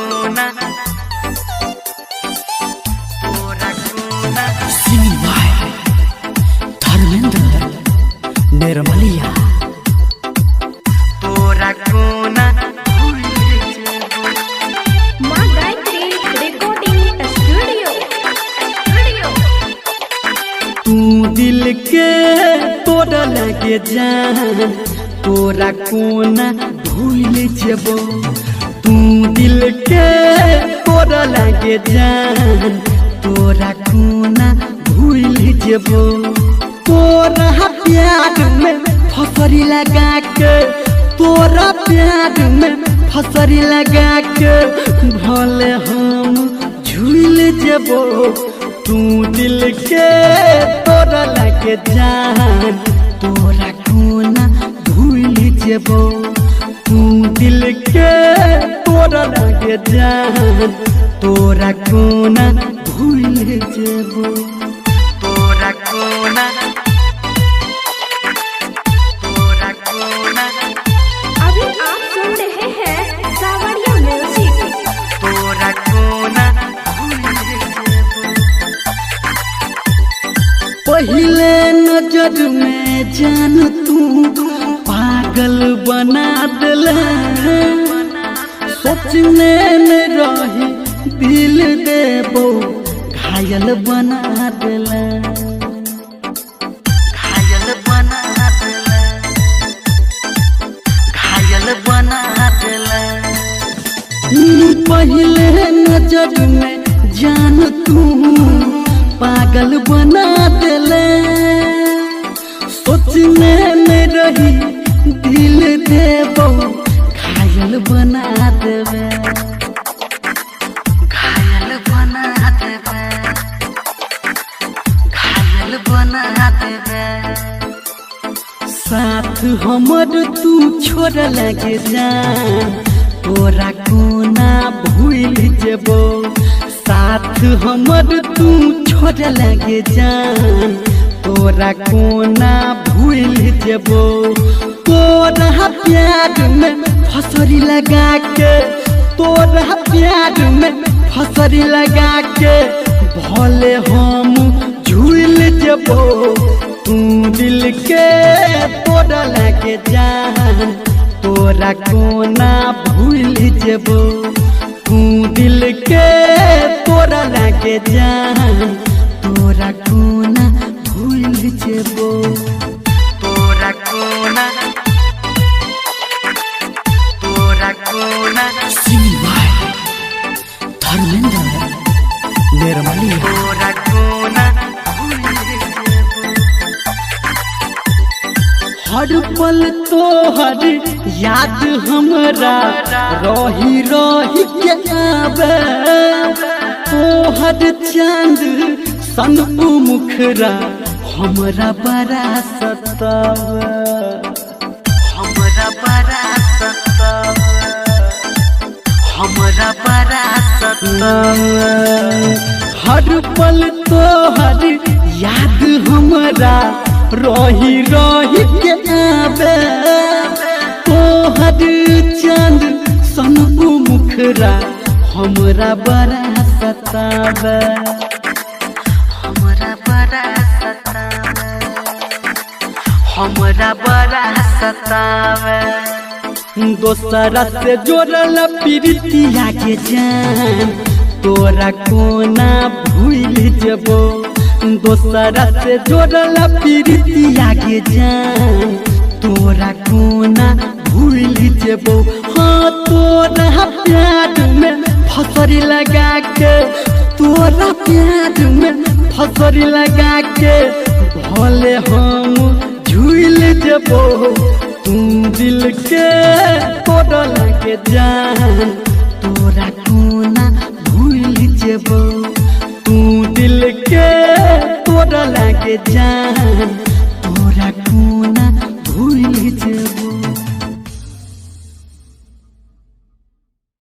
कोना Singing by Dharmendra Nirmaliya. तोरा कोना माँ गायत्री रिकॉर्डिंग स्टूडियो। तू दिल के तोड़ा लगे जान तोरा कोना भूल जेबो तू दिल के तोड़ा लगे जान तोरा कोना भूल जेबो तोरा प्यार में फसरी लगा के तोरा प्यार में फसरी लगा के भले हम झूल जेबो तू दिल के तोरा लगे जान तोरा कोना भूल जेबो तू दिल के तोरा लगे जान तोरा कोना भूल जेबो तोरा कोना अभी आप सुन रहे हैं सावरिया म्यूजिक। तोरा कोना पहले नजर में जान तू पागल बना दिला सोचने में रही दिल देबो घायल बना दिला घायल बना दिला घायल बना दिला पहले नजर में जान तू पागल बना दिले सोचने में रही दिल देबो घायल बना देवे घायल बना देवे घायल बना देवे साथ हमर तू छोड़ लगे जान तोरा कोना भूल जेबो साथ हमर तू छोड़ लगे जान तोरा कोना भूल जेबो तोरा प्यार में फसरी लगा के तोरा प्यार में फसरी लगा के भले हम झूल जेबो तू दिल के तोरा लगे जान तोरा कोना भूल जेबो तू दिल के तोरा लगे जान तोरा कोना भूल जेबो तोरा कोना Singing by Dharmendra Nirmaliya. तोरा कोना हर पल तोहर याद हमरा रही रही के आवे तोहर चांद सन मुखरा हमरा बड़ा सतावे हमरा बड़ा सतावे हमरा बड़ा सतावे हर पल तोहर याद हमरा रही रही के आवे तोहर चांद सन मुखरा हमरा बड़ा सतावे हमरा बड़ा सतावे हमरा बड़ा सतावे दोसरा से जोड़ल प्रीतिया के जान तोरा कोना भूल जेबो दोसरा से जोड़ल प्रीतिया के जान तोरा कोना भूल जेबो हाँ तोरा प्यार में फसरी लगा के तोरा प्यार में फसरी लगा के भले हम झूल जेबो तू दिल के तोड़ा लगे जान तोरा कोना भूल जेबो तू दिल के तोड़ा लगे जान